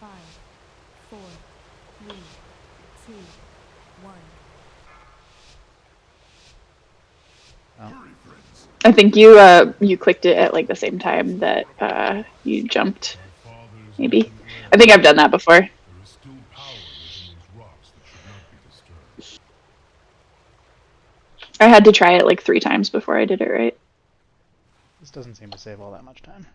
5, 4, 3, 2, 1. Oh. I think you clicked it at like the same time that you jumped. Maybe. I think I've done that before. There is still power within those rocks that should not be disturbed. I had to try it like 3 times before I did it right. This doesn't seem to save all that much time.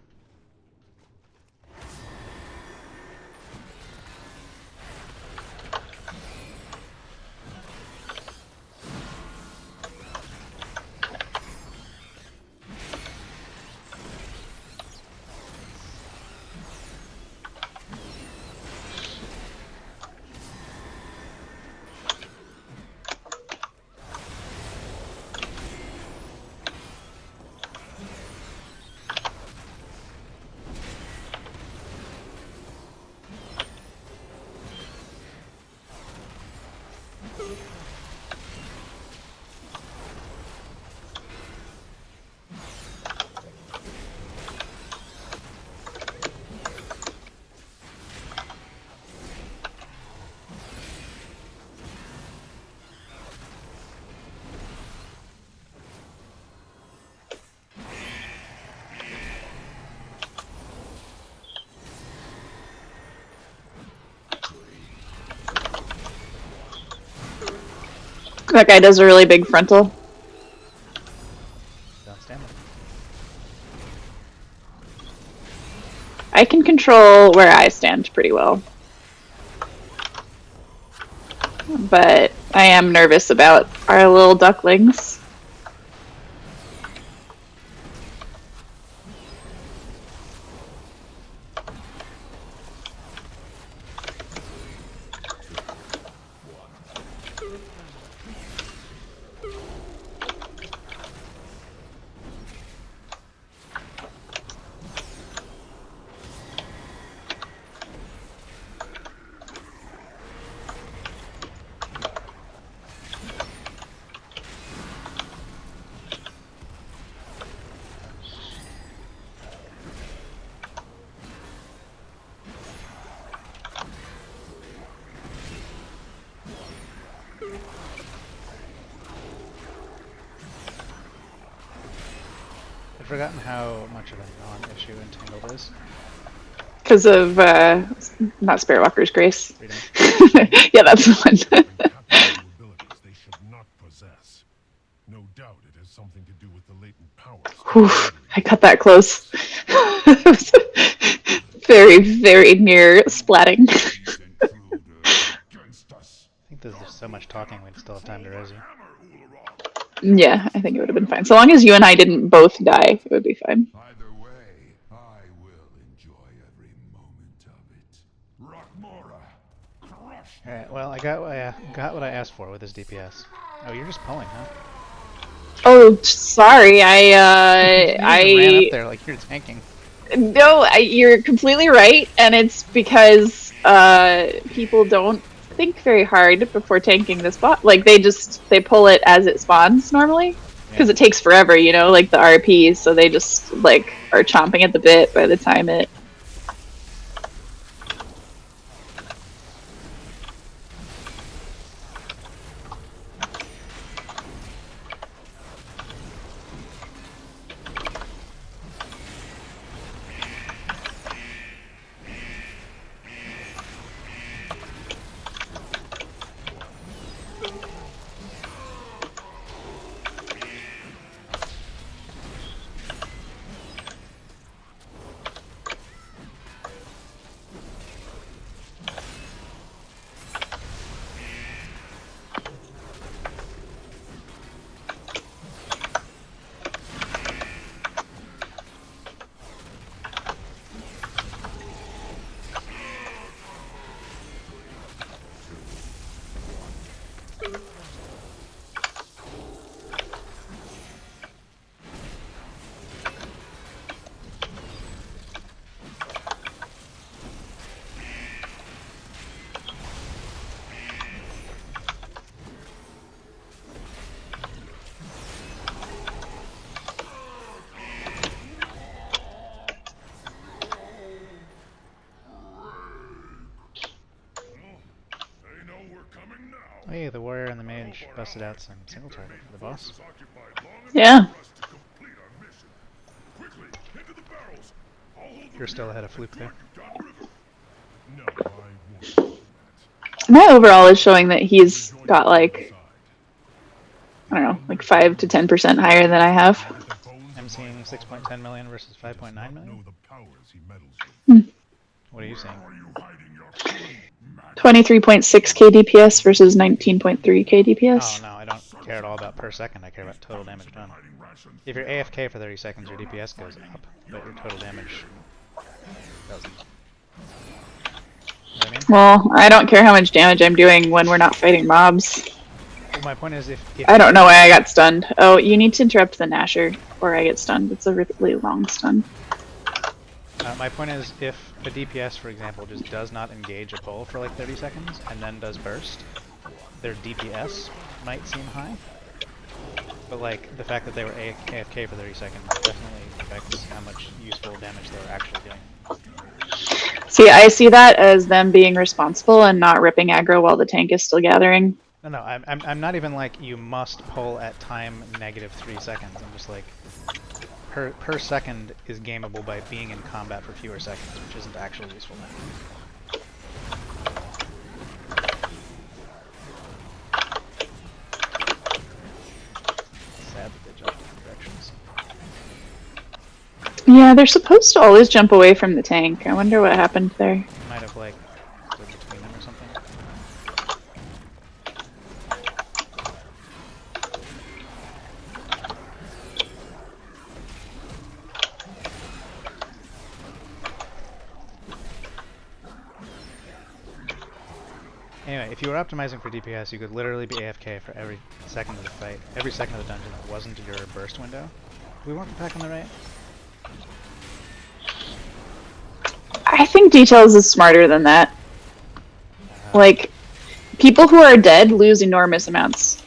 That guy does a really big frontal. Don't stand it. I can control where I stand pretty well. But I am nervous about our little ducklings. I've forgotten how much of a non-issue Entangled is. Because of, not Spirit Walker's Grace. Freedom. Yeah, that's the one. Capturing abilities they should not possess. No doubt it has something to do with the latent powers. Whew, I got that close. Very, very near splatting. I think there's just so much talking we'd still have time to res you. Yeah, I think it would have been fine. So long as you and I didn't both die, it would be fine. Either way, I will enjoy every moment of it. Rockmora, crush. Alright, well, I got what I asked for with this DPS. Oh, you're just pulling, huh? Oh, sorry. You just ran up there like you're tanking. No, you're completely right, and it's because people don't think very hard before tanking this bot. Like they pull it as it spawns normally, because it takes forever, you know, like the RPs. So they just like are chomping at the bit by the time it. Hey, the warrior and the mage busted out some single target for the boss. Yeah. You're still ahead of Fluke there. My overall is showing that he's got like, I don't know, like 5 to 10% higher than I have. I'm seeing 6.10 million versus 5.9 million. What are you seeing? 23.6 kDPS versus 19.3 kDPS. Oh no, I don't care at all about per second. I care about total damage done. If you're AFK for 30 seconds, your DPS goes up, but your total damage doesn't. You know what I mean? Well, I don't care how much damage I'm doing when we're not fighting mobs. Well, my point is, if I don't know why I got stunned. Oh, you need to interrupt the Nasher, or I get stunned. It's a really long stun. my point is, if a DPS, for example, just does not engage a bull for like 30 seconds and then does burst, their DPS might seem high. But like the fact that they were AFK for 30 seconds definitely affects how much useful damage they were actually doing. See, I see that as them being responsible and not ripping aggro while the tank is still gathering. No, I'm not even like you must pull at time -3 seconds. I'm just like per second is gameable by being in combat for fewer seconds, which isn't actually useful now. Sad that they jumped different directions. Yeah, they're supposed to always jump away from the tank. I wonder what happened there. Might have like stood between them or something. Anyway, if you were optimizing for DPS, you could literally be AFK for every second of the fight, every second of the dungeon that wasn't your burst window. Do we want the pack on the right? I think Details is smarter than that. Like, people who are dead lose enormous amounts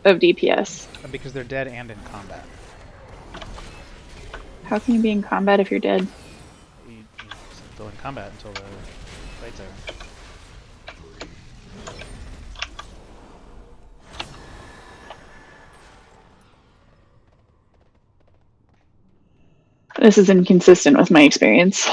of DPS. Because they're dead and in combat. How can you be in combat if you're dead? You're still in combat until the fight's over. This is inconsistent with my experience.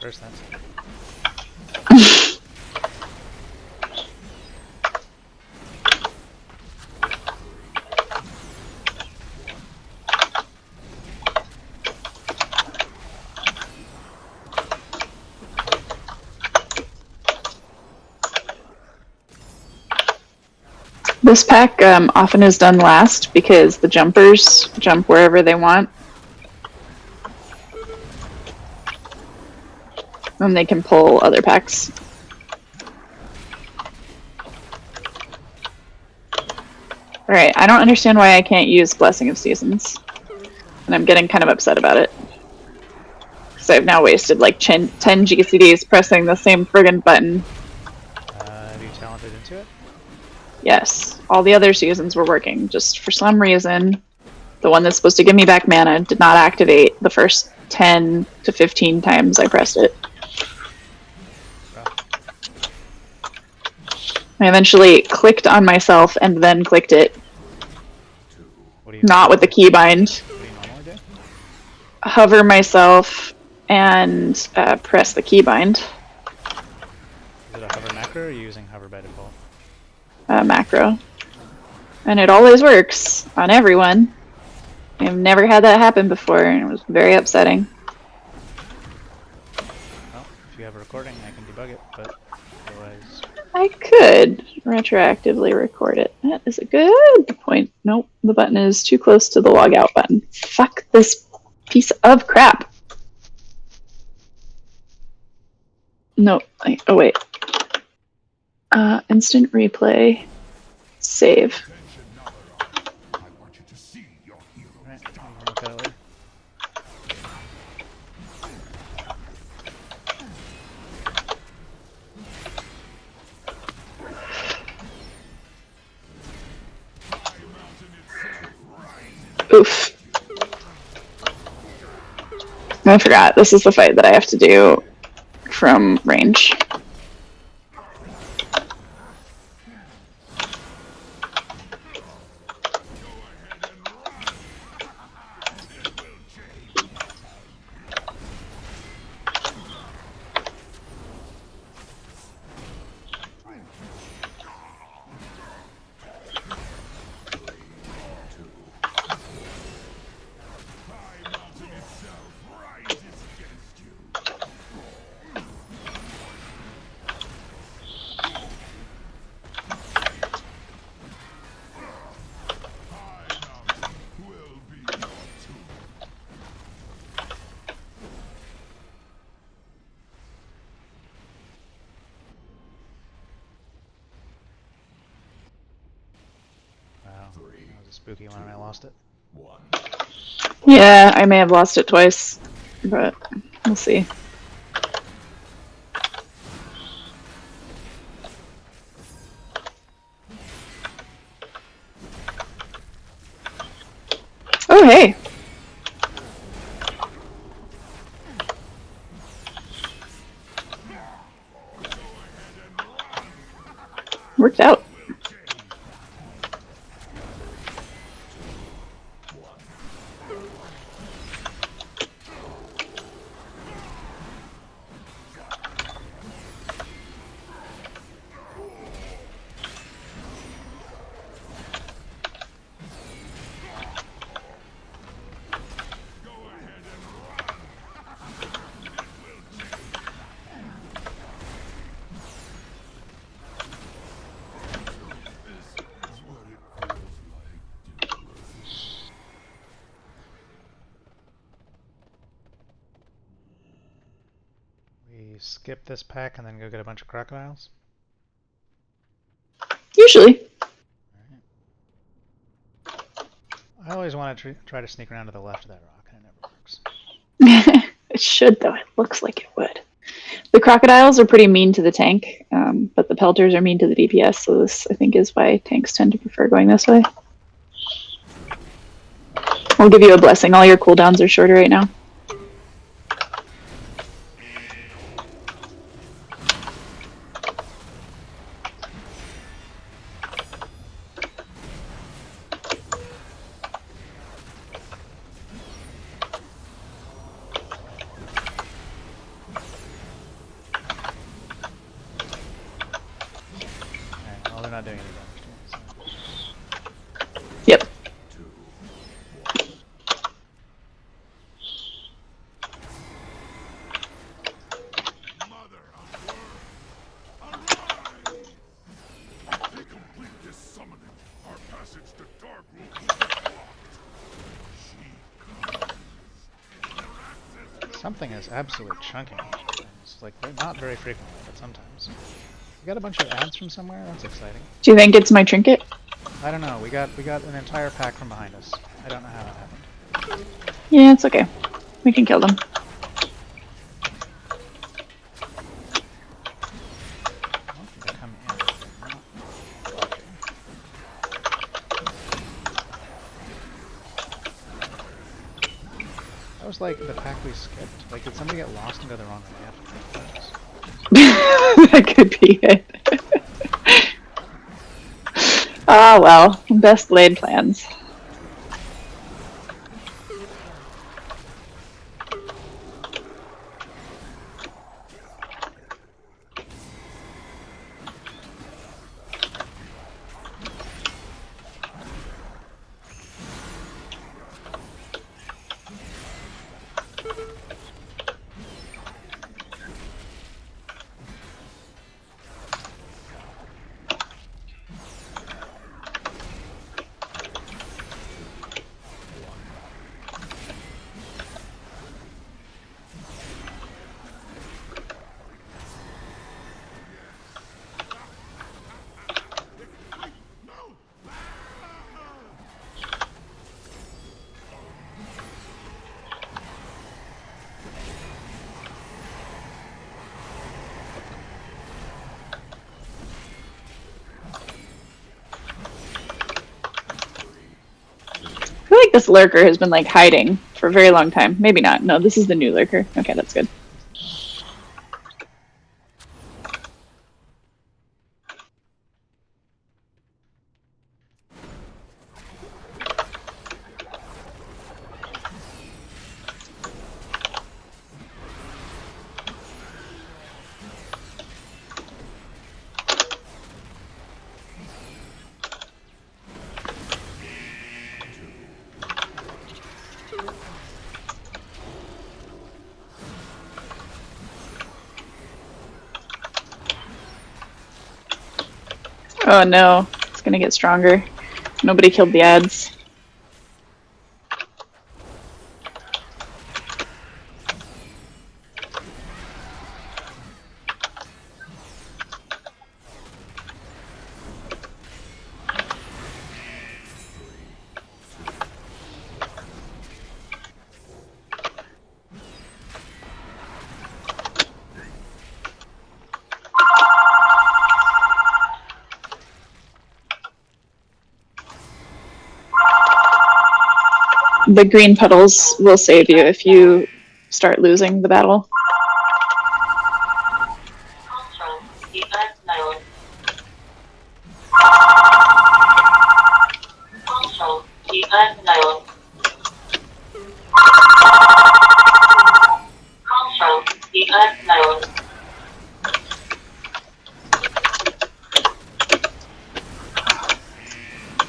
First, that's This pack often is done last because the jumpers jump wherever they want. And they can pull other packs. Alright, I don't understand why I can't use Blessing of Seasons. And I'm getting kind of upset about it. Because I've now wasted like 10 GCDs pressing the same friggin' button. have you talented into it? Yes, all the other seasons were working. Just for some reason, the one that's supposed to give me back mana did not activate the first 10 to 15 times I pressed it. I eventually clicked on myself and then clicked it. Not with the keybind. What do you normally do? Hover myself and press the keybind. Is it a hover macro or are you using hover by default? Macro. And it always works on everyone. I've never had that happen before and it was very upsetting. Well, if you have a recording, I can debug it, but otherwise... I could retroactively record it. That is a good point. Nope, the button is too close to the log out button. Fuck this piece of crap. No, oh wait. Instant replay. Save. Attention, Neltharion. I want you to see your hero. Right, we can look at it later. Oof. I forgot. This is the fight that I have to do from range. Wow, that was a spooky one and I lost it. Yeah, I may have lost it twice, but we'll see. Oh, hey. Worked out. We skip this pack and then go get a bunch of crocodiles? Usually. I always want to try to sneak around to the left of that rock, and it never works. It should, though. It looks like it would. The crocodiles are pretty mean to the tank, but the pelters are mean to the DPS, so this, I think, is why tanks tend to prefer going this way. I'll give you a blessing. All your cooldowns are shorter right now. Alright, well, they're not doing any damage to me, so. Yep. Something is absolute chunking. It's like, they're not very frequently, but sometimes. We got a bunch of ads from somewhere? That's exciting. Do you think it's my trinket? I don't know, we got an entire pack from behind us. I don't know how that happened. Yeah, it's okay. We can kill them. I don't think they come in. They're not blocking. That was like the pack we skipped. Like, did somebody get lost and go the wrong way after that? That could be it. Ah, well. Best laid plans. think this lurker has been like hiding for a very long time. Maybe not. No, this is the new lurker. Okay, that's good. Oh no, it's gonna get stronger. Nobody killed the ads. The green puddles will save you if you start losing the battle.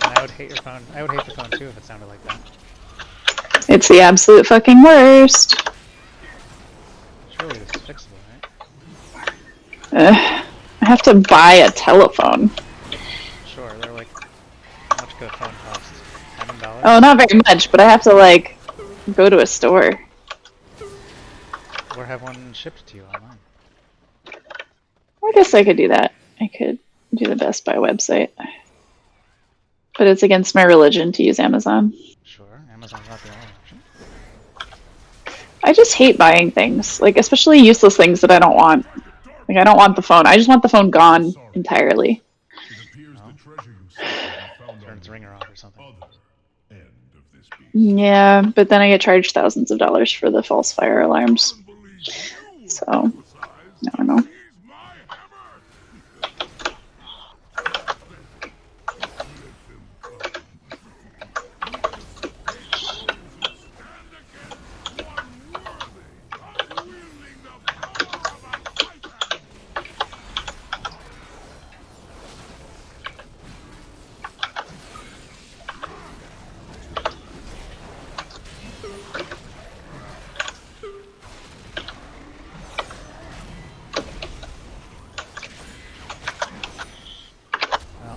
I would hate your phone. I would hate the phone too if it sounded like that. It's the absolute fucking worst. Surely this is fixable, right? I have to buy a telephone. Sure, they're like, how much could a phone cost? $7? Oh, not very much, but I have to like go to a store. Or have one shipped to you online. I guess I could do that. I could do the Best Buy website. But it's against my religion to use Amazon. Sure, Amazon's not the only option. I just hate buying things, like especially useless things that I don't want. Like I don't want the phone. I just want the phone gone entirely. Turn its ringer off or something. Yeah, but then I get charged thousands of dollars for the false fire alarms. So, I don't know.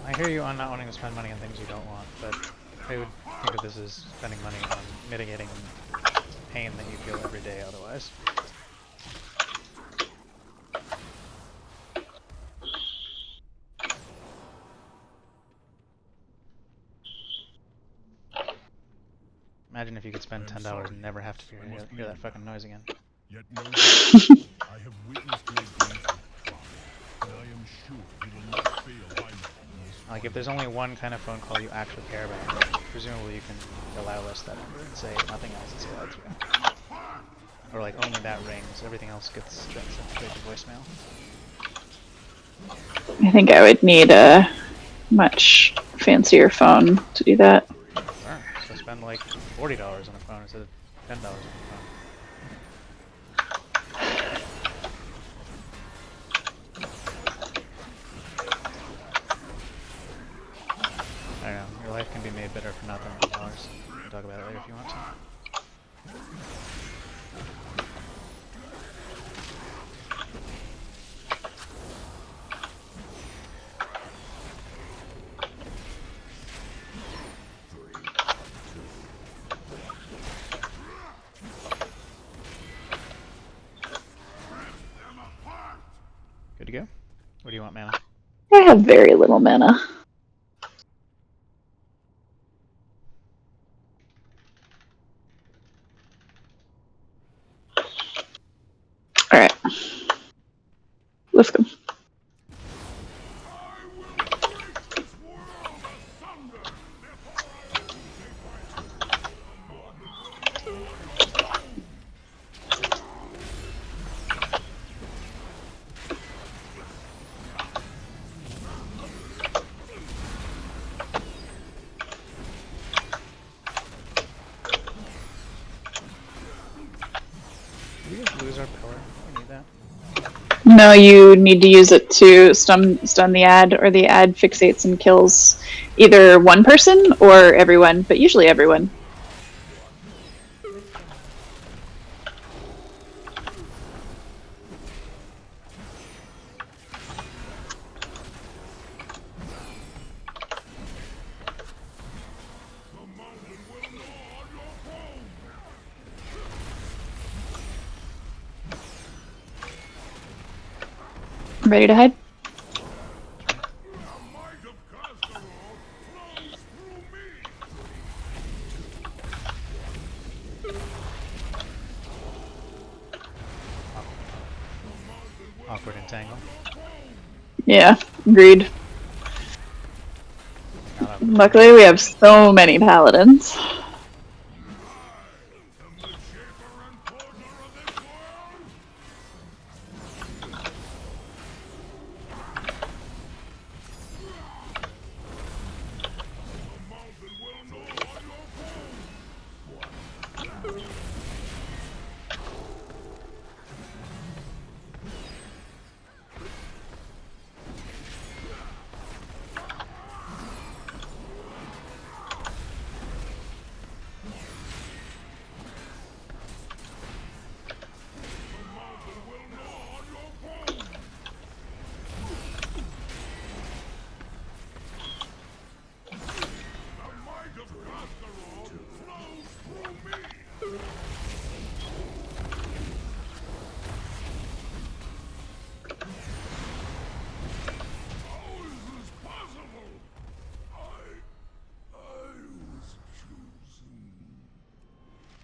I hear you on not wanting to spend money on things you don't want, but I would think of this as spending money on mitigating pain that you feel every day otherwise. Imagine if you could spend $10 and never have to hear that fucking noise again. Yet know that I have witnessed your grief, and I am sure you will not fail my most. Like, if there's only one kind of phone call you actually care about, presumably you can allow less that number and say nothing else is allowed through. Or like, only that rings, everything else gets sent straight to voicemail. I think I would need a much fancier phone to do that. Sure. So spend like $40 on a phone instead of $10 on a phone. I don't know, your life can be made better for nothing than dollars. We can talk about it later if you want to. Good to go? What do you want, mana? I have very little mana. Alright. Let's go. No, you need to use it to stun the ad, or the ad fixates and kills either one person or everyone, but usually everyone. Ready to hide? Awkward entangle. Yeah, agreed. Not awkward. Luckily, we have so many paladins.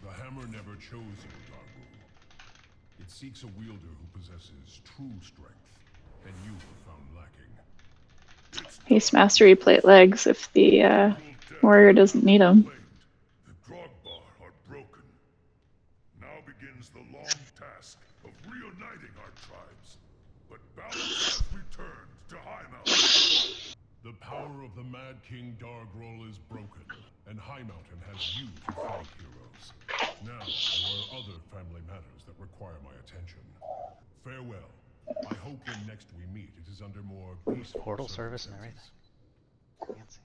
The hammer never chose you, Dargul. It seeks a wielder who possesses true strength, and you were found lacking. Haste mastery plate legs if the warrior doesn't need them. The Drogbar are broken. Now begins the long task of reuniting our tribes. But balance has returned to Highmountain. The power of the Mad King Dargrol is broken, and High Mountain has you to fight, heroes. Now, there are other family matters that require my attention. Farewell. I hope when next we meet, it is under more peaceful Portal service and circumstances. everything. Fancy.